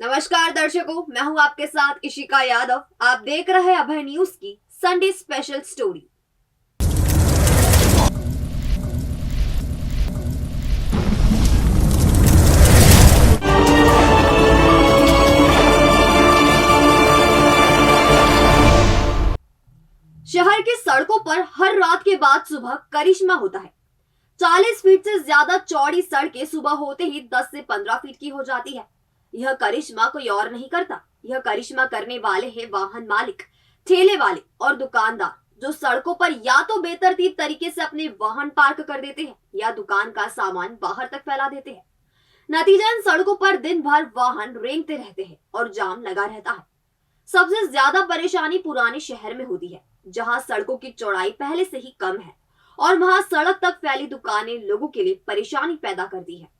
नमस्कार दर्शकों, मैं हूं आपके साथ इशिका यादव। आप देख रहे हैं अभय न्यूज की संडे स्पेशल स्टोरी। शहर की सड़कों पर हर रात के बाद सुबह करिश्मा होता है। 40 फीट से ज्यादा चौड़ी सड़कें सुबह होते ही 10 से 15 फीट की हो जाती है। यह करिश्मा कोई और नहीं करता, यह करिश्मा करने वाले हैं वाहन मालिक, ठेले वाले और दुकानदार, जो सड़कों पर या तो बेतरतीब तरीके से अपने वाहन पार्क कर देते हैं या दुकान का सामान बाहर तक फैला देते हैं। नतीजा, इन सड़कों पर दिन भर वाहन रेंगते रहते हैं और जाम लगा रहता है। सबसे ज्यादा परेशानी पुराने शहर में होती है, जहां सड़कों की चौड़ाई पहले से ही कम है और वहां सड़क तक फैली दुकानें लोगों के लिए परेशानी पैदा करती है।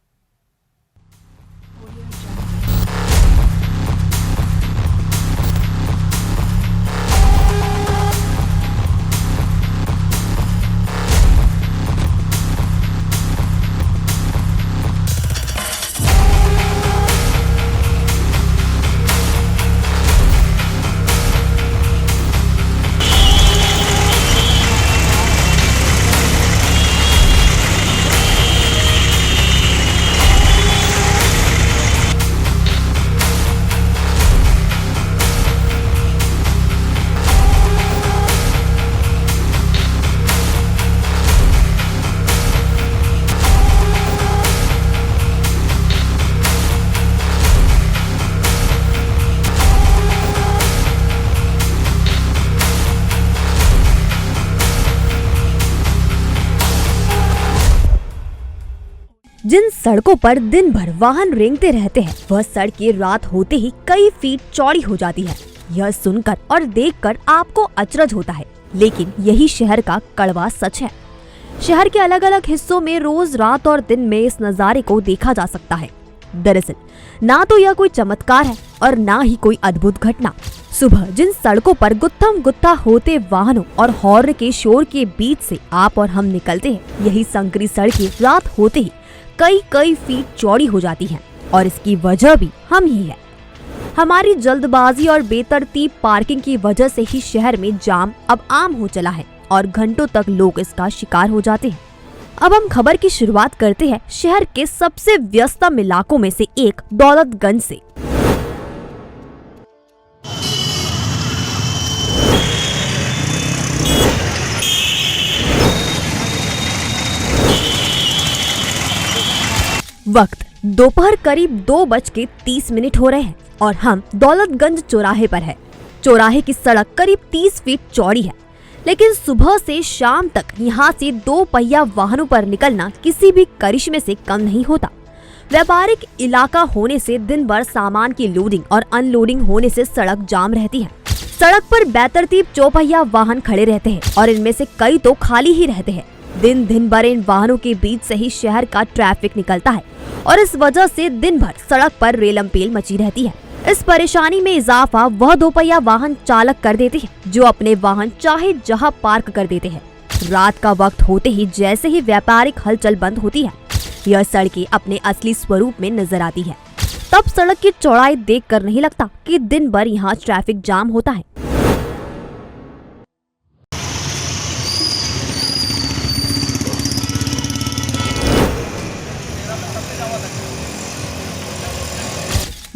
जिन सड़कों पर दिन भर वाहन रेंगते रहते हैं, वह सड़कें रात होते ही कई फीट चौड़ी हो जाती है। यह सुनकर और देखकर आपको अचरज होता है, लेकिन यही शहर का कड़वा सच है। शहर के अलग अलग हिस्सों में रोज रात और दिन में इस नजारे को देखा जा सकता है। दरअसल ना तो यह कोई चमत्कार है और ना ही कोई अद्भुत घटना। सुबह जिन सड़कों पर गुत्थम गुत्था होते वाहनों और हॉर्न के शोर के बीच से आप और हम निकलते हैं, यही संकरी सड़कें रात होते ही कई फीट चौड़ी हो जाती हैं और इसकी वजह भी हम ही है। हमारी जल्दबाजी और बेतरतीब पार्किंग की वजह से ही शहर में जाम अब आम हो चला है और घंटों तक लोग इसका शिकार हो जाते हैं। अब हम खबर की शुरुआत करते हैं शहर के सबसे व्यस्तम इलाकों में से एक दौलतगंज से। वक्त दोपहर करीब 2:30 हो रहे हैं और हम दौलतगंज चौराहे पर है। चौराहे की सड़क करीब 30 फीट चौड़ी है, लेकिन सुबह से शाम तक यहाँ से 2 पहिया वाहनों पर निकलना किसी भी करिश्मे से कम नहीं होता। व्यापारिक इलाका होने से दिन भर सामान की लोडिंग और अनलोडिंग होने से सड़क जाम रहती है। सड़क पर बेतरतीब चौपहिया वाहन खड़े रहते हैं और इनमें से कई तो खाली ही रहते हैं। दिन भर इन वाहनों के बीच से ही शहर का ट्रैफिक निकलता है और इस वजह से दिन भर सड़क पर रेलमपेल मची रहती है। इस परेशानी में इजाफा वह 2 पहिया वाहन चालक कर देते हैं, जो अपने वाहन चाहे जहां पार्क कर देते हैं। रात का वक्त होते ही जैसे ही व्यापारिक हलचल बंद होती है, यह सड़कें अपने असली स्वरूप में नजर आती है। तब सड़क की चौड़ाई देखकर नहीं लगता कि दिन भर यहाँ ट्रैफिक जाम होता है।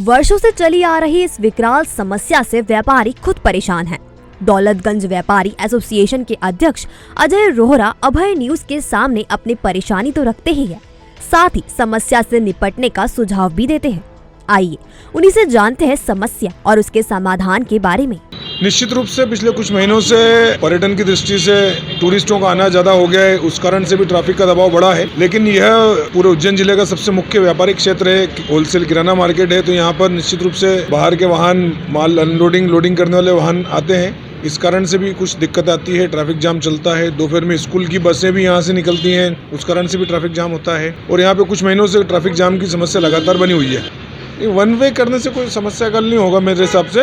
वर्षों से चली आ रही इस विकराल समस्या से व्यापारी खुद परेशान हैं। दौलतगंज व्यापारी एसोसिएशन के अध्यक्ष अजय रोहरा अभय न्यूज के सामने अपनी परेशानी तो रखते ही है, साथ ही समस्या से निपटने का सुझाव भी देते हैं। आइए उन्हीं से जानते हैं समस्या और उसके समाधान के बारे में। निश्चित रूप से पिछले कुछ महीनों से पर्यटन की दृष्टि से टूरिस्टों का आना ज्यादा हो गया है, उस कारण से भी ट्रैफिक का दबाव बढ़ा है। लेकिन यह पूरे उज्जैन जिले का सबसे मुख्य व्यापारिक क्षेत्र है, होलसेल किराना मार्केट है, तो यहाँ पर निश्चित रूप से बाहर के वाहन माल अनलोडिंग लोडिंग करने वाले वाहन आते हैं। इस कारण से भी कुछ दिक्कत आती है, ट्रैफिक जाम चलता है। दोपहर में स्कूल की बसें भी यहाँ से निकलती हैं, उस कारण से भी ट्रैफिक जाम होता है। और यहाँ पे कुछ महीनों से ट्रैफिक जाम की समस्या लगातार बनी हुई है। वन वे करने से कोई समस्या हल नहीं होगा मेरे हिसाब से।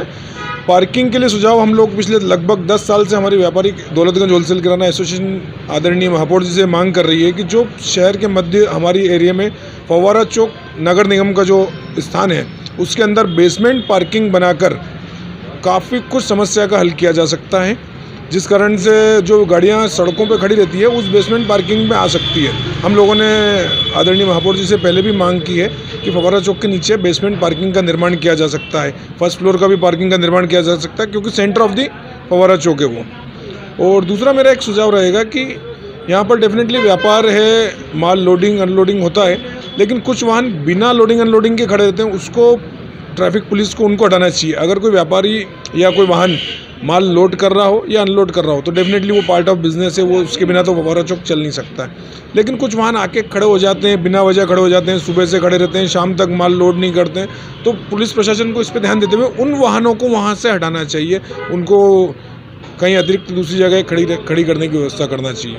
पार्किंग के लिए सुझाव हम लोग पिछले लगभग 10 साल से हमारी व्यापारिक दौलतगंज होलसेल किराना एसोसिएशन आदरणीय महापौर जी से मांग कर रही है कि जो शहर के मध्य हमारी एरिया में फव्वारा चौक नगर निगम का जो स्थान है, उसके अंदर बेसमेंट पार्किंग बनाकर काफ़ी कुछ समस्या का हल किया जा सकता है, जिस कारण से जो गाड़ियां सड़कों पे खड़ी रहती है उस बेसमेंट पार्किंग में आ सकती है। हम लोगों ने आदरणीय महापौर जी से पहले भी मांग की है कि फव्वारा चौक के नीचे बेसमेंट पार्किंग का निर्माण किया जा सकता है, फर्स्ट फ्लोर का भी पार्किंग का निर्माण किया जा सकता है, क्योंकि सेंटर ऑफ द फव्वारा चौक है वो। और दूसरा मेरा एक सुझाव रहेगा कि यहाँ पर डेफिनेटली व्यापार है, माल लोडिंग अनलोडिंग होता है, लेकिन कुछ वाहन बिना लोडिंग अनलोडिंग के खड़े रहते हैं, उसको ट्रैफिक पुलिस को उनको हटाना चाहिए। अगर कोई व्यापारी या कोई वाहन माल लोड कर रहा हो या अनलोड कर रहा हो तो डेफिनेटली वो पार्ट ऑफ बिजनेस है, वो उसके बिना तो फव्वारा चौक चल नहीं सकता है। लेकिन कुछ वाहन आके खड़े हो जाते हैं, बिना वजह खड़े हो जाते हैं, सुबह से खड़े रहते हैं, शाम तक माल लोड नहीं करते हैं, तो पुलिस प्रशासन को इस पर ध्यान देते हुए उन वाहनों को वहाँ से हटाना चाहिए, उनको कहीं अतिरिक्त दूसरी जगह खड़ी करने की व्यवस्था करना चाहिए।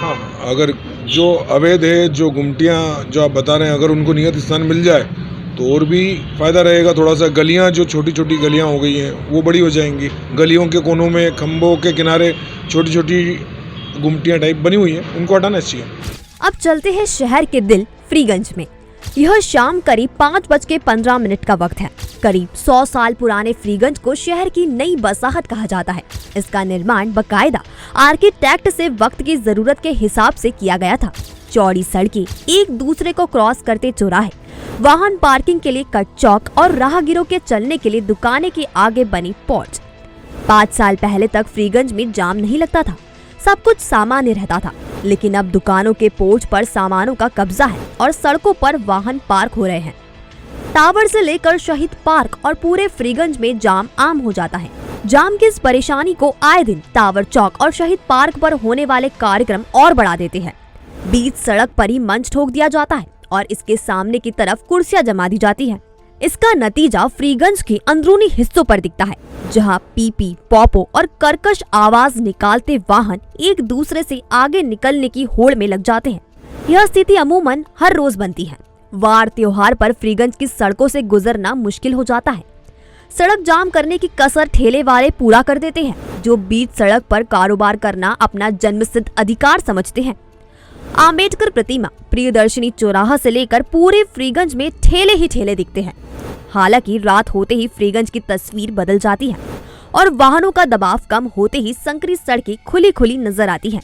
हाँ, अगर जो अवैध है, जो गुमटियाँ जो आप बता रहे हैं, अगर उनको नियत स्थान मिल जाए तो और भी फ़ायदा रहेगा। थोड़ा सा गलियां, जो छोटी छोटी गलियां हो गई हैं वो बड़ी हो जाएंगी। गलियों के कोनों में, खंभों के किनारे छोटी छोटी गुमटियां टाइप बनी हुई हैं, उनको हटाना चाहिए। अब चलते हैं शहर के दिल फ्रीगंज में। यह शाम करीब 5:15 का वक्त है। करीब 100 साल पुराने फ्रीगंज को शहर की नई बसाहट कहा जाता है। इसका निर्माण बाकायदा आर्किटेक्ट से वक्त की जरूरत के हिसाब से किया गया था। चौड़ी सड़कें, एक दूसरे को क्रॉस करते चौराहे, वाहन पार्किंग के लिए कट चौक और राहगीरों के चलने के लिए दुकानें के आगे बनी पोर्च। 5 साल पहले तक फ्रीगंज में जाम नहीं लगता था, सब कुछ सामान्य रहता था। लेकिन अब दुकानों के पोर्च पर सामानों का कब्जा है और सड़कों पर वाहन पार्क हो रहे हैं। टावर से लेकर शहीद पार्क और पूरे फ्रीगंज में जाम आम हो जाता है। जाम की इस परेशानी को आए दिन टावर चौक और शहीद पार्क पर होने वाले कार्यक्रम और बढ़ा देते हैं। बीच सड़क पर ही मंच ठोक दिया जाता है और इसके सामने की तरफ कुर्सियां जमा दी जाती है। इसका नतीजा फ्रीगंज के अंदरूनी हिस्सों पर दिखता है, जहां पीपी, पॉपो और कर्कश आवाज निकालते वाहन एक दूसरे से आगे निकलने की होड़ में लग जाते हैं। यह स्थिति अमूमन हर रोज बनती है। वार त्योहार पर फ्रीगंज की सड़कों से गुजरना मुश्किल हो जाता है। सड़क जाम करने की कसर ठेले वाले पूरा कर देते हैं, जो बीच सड़क पर कारोबार करना अपना जन्मसिद्ध अधिकार समझते हैं। आम्बेडकर प्रतिमा, प्रियदर्शनी चौराहा से लेकर पूरे फ्रीगंज में ठेले ही ठेले दिखते हैं। हालांकि रात होते ही फ्रीगंज की तस्वीर बदल जाती है और वाहनों का दबाव कम होते ही संकरी सड़कें खुली खुली नजर आती हैं।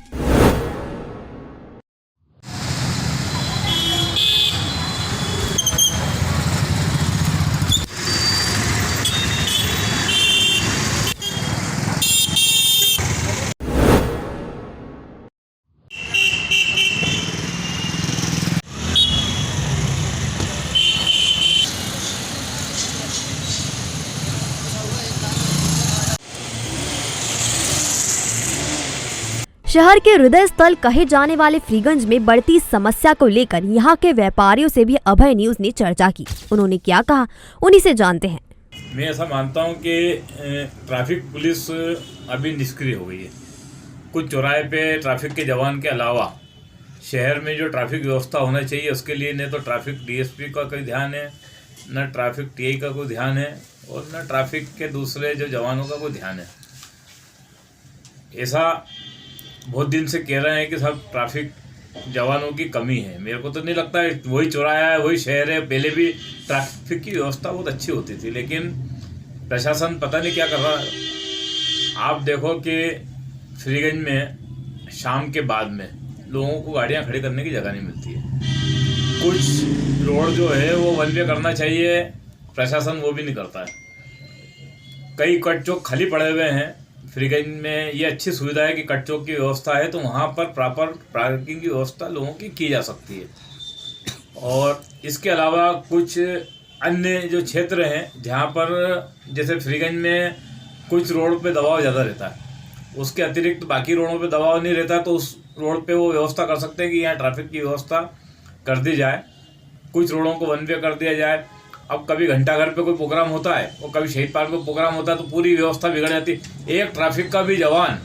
शहर के हृदय स्थल कहे जाने वाले फ्रीगंज में बढ़ती समस्या को लेकर यहाँ के व्यापारियों से भी अभय न्यूज ने चर्चा की। उन्होंने क्या कहा, उन्हीं से जानते हैं। मैं ऐसा मानता हूँ कि ट्रैफिक पुलिस अभी निष्क्रिय हो गई है। कुछ चौराहे पे ट्रैफिक के जवान के अलावा शहर में जो ट्रैफिक व्यवस्था होना चाहिए उसके लिए न तो ट्रैफिक डीएसपी का कोई ध्यान है, न ट्रैफिक टीआई का कोई ध्यान है और न ट्रैफिक के दूसरे जो जवानों का कोई ध्यान है। ऐसा बहुत दिन से कह रहे हैं कि सब ट्रैफिक जवानों की कमी है। मेरे को तो नहीं लगता है, वही चौराहा है, वही शहर है। पहले भी ट्रैफिक की व्यवस्था बहुत अच्छी होती थी, लेकिन प्रशासन पता नहीं क्या कर रहा है। आप देखो कि फ्रीगंज में शाम के बाद में लोगों को गाड़ियां खड़ी करने की जगह नहीं मिलती है। कुछ रोड जो है वो वन वे करना चाहिए, प्रशासन वो भी नहीं करता है। कई कट चौक खाली पड़े हुए हैं। फ्रीगंज में ये अच्छी सुविधा है कि कट चौक की व्यवस्था है, तो वहाँ पर प्रॉपर पार्किंग की व्यवस्था लोगों की जा सकती है। और इसके अलावा कुछ अन्य जो क्षेत्र हैं जहाँ पर जैसे फ्रीगंज में कुछ रोड पे दबाव ज़्यादा रहता है, उसके अतिरिक्त बाकी रोडों पे दबाव नहीं रहता, तो उस रोड पे वो व्यवस्था कर सकते हैं कि यहाँ ट्रैफिक की व्यवस्था कर दी जाए। कुछ रोडों को वन वे कर दिया जाए। अब कभी घंटाघर पे कोई प्रोग्राम होता है और कभी शहीद पार्क पे प्रोग्राम होता है, तो पूरी व्यवस्था बिगड़ जाती है। एक ट्रैफिक का भी जवान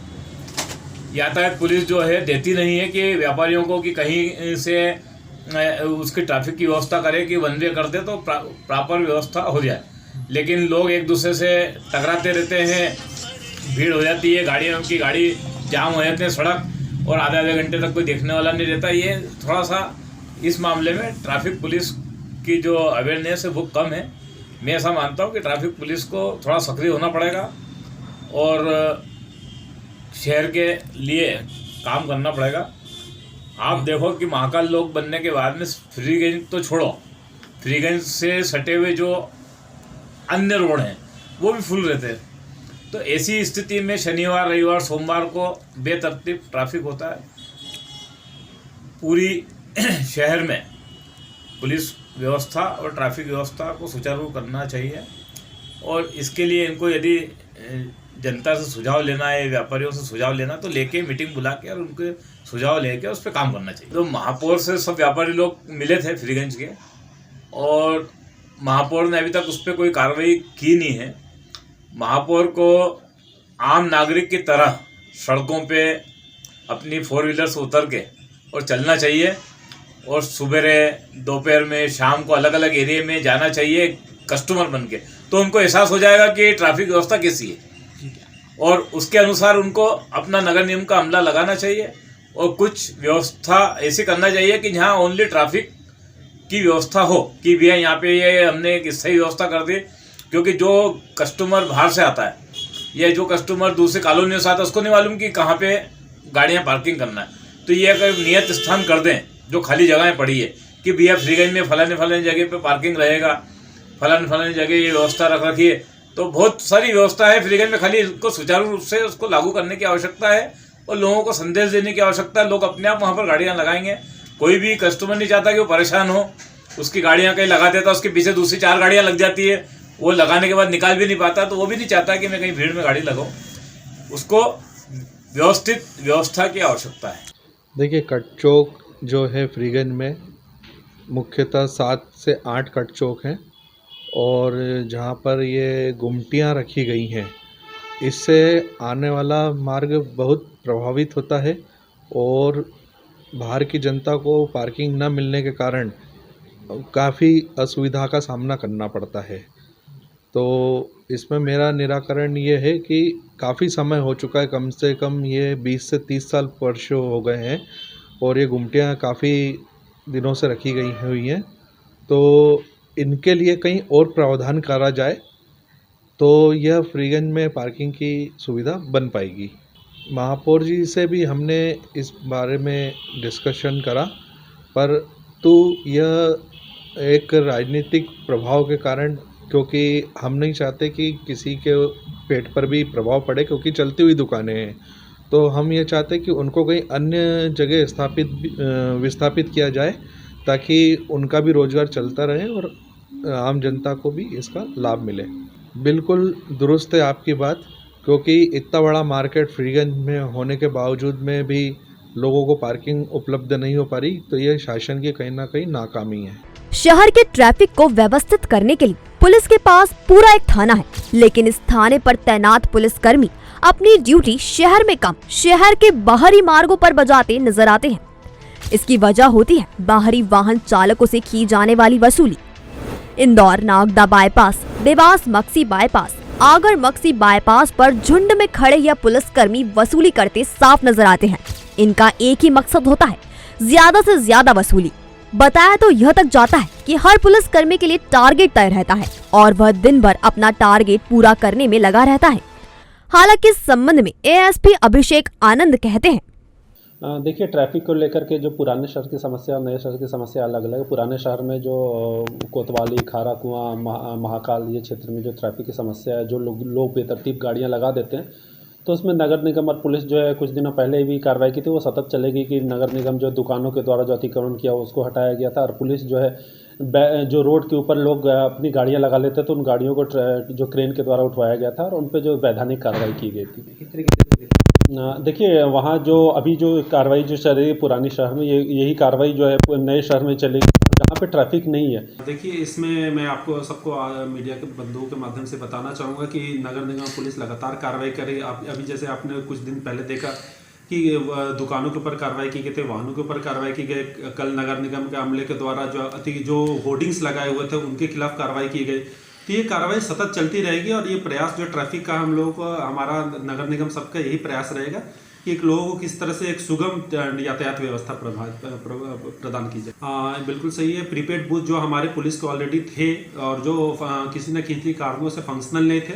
यातायात पुलिस जो है देती नहीं है कि व्यापारियों को कि कहीं से उसकी ट्रैफिक की व्यवस्था करे कि वन वे कर दे तो प्रॉपर व्यवस्था हो जाए। लेकिन लोग एक दूसरे से टकराते रहते हैं, भीड़ हो जाती है, गाड़ियों की गाड़ी जाम हो जाते हैं सड़क, और आधे आधे घंटे तक कोई देखने वाला नहीं रहता। ये थोड़ा सा इस मामले में ट्रैफिक पुलिस की जो अवेयरनेस है वो कम है। मैं ऐसा मानता हूँ कि ट्रैफिक पुलिस को थोड़ा सक्रिय होना पड़ेगा और शहर के लिए काम करना पड़ेगा। आप देखो कि महाकाल लोक बनने के बाद में फ्रीगंज तो छोड़ो, फ्रीगंज से सटे हुए जो अन्य रोड हैं वो भी फुल रहते हैं। तो ऐसी स्थिति में शनिवार रविवार सोमवार को बेतरतीब ट्रैफिक होता है। पूरी शहर में पुलिस व्यवस्था और ट्रैफिक व्यवस्था को सुचारू करना चाहिए और इसके लिए इनको यदि जनता से सुझाव लेना है, व्यापारियों से सुझाव लेना, तो लेके मीटिंग बुला के और उनके सुझाव लेके उस पर काम करना चाहिए। तो महापौर से सब व्यापारी लोग मिले थे फ्रीगंज के और महापौर ने अभी तक उस पर कोई कार्रवाई की नहीं है। महापौर को आम नागरिक की तरह सड़कों पे अपनी 4 व्हीलर से उतर के और चलना चाहिए और सुबह दोपहर में शाम को अलग अलग एरिया में जाना चाहिए कस्टमर बन के, तो उनको एहसास हो जाएगा कि ट्रैफिक व्यवस्था कैसी है और उसके अनुसार उनको अपना नगर निगम का अमला लगाना चाहिए और कुछ व्यवस्था ऐसी करना चाहिए कि जहाँ ओनली ट्रैफिक की व्यवस्था हो कि भैया यहाँ पे ये हमने एक सही व्यवस्था कर दी, क्योंकि जो कस्टमर बाहर से आता है या जो कस्टमर दूसरे कॉलोनियों से आता है उसको नहीं मालूम कि कहाँ पे गाड़ियाँ पार्किंग करना है। तो ये अगर नियत स्थान कर दें जो खाली जगहें पड़ी है कि भैया फ्रीगंज में फलाने जगह पे पार्किंग रहेगा, फलाने जगह ये व्यवस्था रख रखी है, तो बहुत सारी व्यवस्था है फ्रीगंज में, खाली इसको सुचारू रूप से उसको लागू करने की आवश्यकता है और लोगों को संदेश देने की आवश्यकता है। लोग अपने आप वहाँ पर गाड़ियाँ लगाएंगे। कोई भी कस्टमर नहीं चाहता कि वो परेशान हो, उसकी गाड़ियाँ कहीं लगा देता, उसके पीछे दूसरी 4 गाड़ियाँ लग जाती है, वो लगाने के बाद निकाल भी नहीं पाता, तो वो भी नहीं चाहता कि मैं कहीं भीड़ में गाड़ी लगाऊँ। उसको व्यवस्थित व्यवस्था की आवश्यकता है। देखिए, कट चौक जो है फ्रीगंज में मुख्यतः 7 से 8 कट चौक हैं और जहाँ पर ये गुमटियाँ रखी गई हैं, इससे आने वाला मार्ग बहुत प्रभावित होता है और बाहर की जनता को पार्किंग न मिलने के कारण काफ़ी असुविधा का सामना करना पड़ता है। तो इसमें मेरा निराकरण ये है कि काफ़ी समय हो चुका है, कम से कम ये 20 से 30 साल वर्षों हो गए हैं और ये गुमटियाँ काफ़ी दिनों से रखी गई हुई हैं। तो इनके लिए कहीं और प्रावधान करा जाए तो यह फ्रीगंज में पार्किंग की सुविधा बन पाएगी। महापौर जी से भी हमने इस बारे में डिस्कशन करा, पर तो यह एक राजनीतिक प्रभाव के कारण, क्योंकि हम नहीं चाहते कि किसी के पेट पर भी प्रभाव पड़े, क्योंकि चलती हुई दुकानें हैं, तो हम ये चाहते हैं कि उनको कहीं अन्य जगह विस्थापित किया जाए ताकि उनका भी रोज़गार चलता रहे और आम जनता को भी इसका लाभ मिले। बिल्कुल दुरुस्त है आपकी बात, क्योंकि इतना बड़ा मार्केट फ्रीगंज में होने के बावजूद में भी लोगों को पार्किंग उपलब्ध नहीं हो पा रही, तो ये शासन की कहीं ना कहीं नाकामी है। शहर के ट्रैफिक को व्यवस्थित करने के लिए पुलिस के पास पूरा एक थाना है, लेकिन इस थाने पर तैनात पुलिसकर्मी अपनी ड्यूटी शहर में कम, शहर के बाहरी मार्गों पर बजाते नजर आते हैं। इसकी वजह होती है बाहरी वाहन चालकों से की जाने वाली वसूली। Indore Nagda bypass, Dewas Maksi bypass, Agar Maksi bypass पर झुंड में खड़े यह पुलिसकर्मी वसूली करते साफ नजर आते हैं। इनका एक ही मकसद होता है, ज्यादा से ज्यादा वसूली। बताया तो यह तक जाता है कि हर पुलिसकर्मी के लिए टारगेट तय रहता है और वह दिन भर अपना टारगेट पूरा करने में लगा रहता है। हालांकि इस संबंध में एएसपी अभिषेक आनंद कहते हैं, देखिए, ट्रैफिक को लेकर के जो पुराने शहर की समस्या और नए शहर की समस्या अलग अलग है। पुराने शहर में जो कोतवाली, खारा कुआं, महाकाल, ये क्षेत्र में जो ट्रैफिक की समस्या है, जो लोग बेतरतीब गाड़ियां लगा देते हैं, तो उसमें नगर निगम और पुलिस जो है कुछ दिनों पहले भी कार्रवाई की थी। वो सतत चलेगी कि नगर निगम जो दुकानों के द्वारा जो अतिक्रमण किया उसको हटाया गया था और पुलिस जो है जो रोड के ऊपर लोग अपनी गाड़ियां लगा लेते तो उन गाड़ियों को जो क्रेन के द्वारा उठवाया गया था और उन पर जो वैधानिक कार्रवाई की गई थी। देखिए, वहाँ जो अभी जो कार्रवाई जो चल रही है पुरानी शहर में, यही कार्रवाई जो है नए शहर में चलेगी जहाँ पे ट्रैफिक नहीं है। देखिए, इसमें मैं आपको सबको मीडिया के बंधुओं के माध्यम से बताना चाहूँगा कि नगर निगम पुलिस लगातार कार्रवाई कर रही है। अभी जैसे आपने कुछ दिन पहले देखा कि दुकानों के ऊपर कार्रवाई की गई थी, वाहनों के ऊपर कार्रवाई की गई। कल नगर निगम के अमले के द्वारा जो होर्डिंग्स लगाए हुए थे उनके खिलाफ कार्रवाई की गई। तो ये कार्रवाई सतत चलती रहेगी और ये प्रयास जो ट्रैफिक का हम लोगों को, हमारा नगर निगम सबका यही प्रयास रहेगा कि एक लोगों को किस तरह से एक सुगम यातायात व्यवस्था प्रदान की जाए। बिल्कुल सही है। प्रीपेड बूथ जो हमारे पुलिस के ऑलरेडी थे और जो किसी न किसी कारणों से फंक्शनल नहीं थे,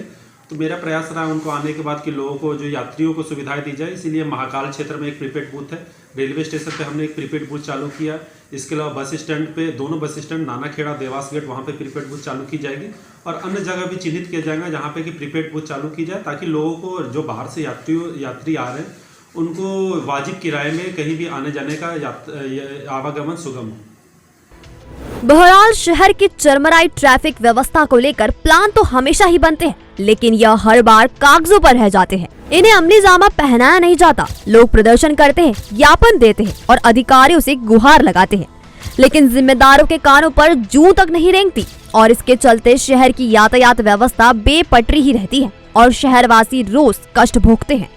तो मेरा प्रयास रहा उनको आने के बाद कि लोगों को जो यात्रियों को सुविधाएं दी जाए। इसीलिए महाकाल क्षेत्र में एक प्रीपेड बूथ है, रेलवे स्टेशन पे हमने एक प्रीपेड बूथ चालू किया। इसके अलावा बस स्टैंड पे, दोनों bus stand Nanakheda, Dewas gate, वहाँ पे प्रीपेड बूथ चालू की जाएगी और अन्य जगह भी चिन्हित किया जाएगा जहाँ पे कि प्रीपेड बूथ चालू की जाए, ताकि लोगों को जो बाहर से यात्री आ रहे हैं उनको वाजिब किराए में कहीं भी आने जाने का आवागमन सुगम हो। बहरहाल शहर की चरमराई ट्रैफिक व्यवस्था को लेकर प्लान तो हमेशा ही बनते हैं, लेकिन यह हर बार कागजों पर रह जाते हैं। इन्हें अमली जामा पहनाया नहीं जाता। लोग प्रदर्शन करते हैं, ज्ञापन देते हैं और अधिकारियों से गुहार लगाते हैं, लेकिन जिम्मेदारों के कानों पर जूं तक नहीं रेंगती और इसके चलते शहर की यातायात व्यवस्था बेपटरी ही रहती है और शहरवासी रोज कष्ट भोगते हैं।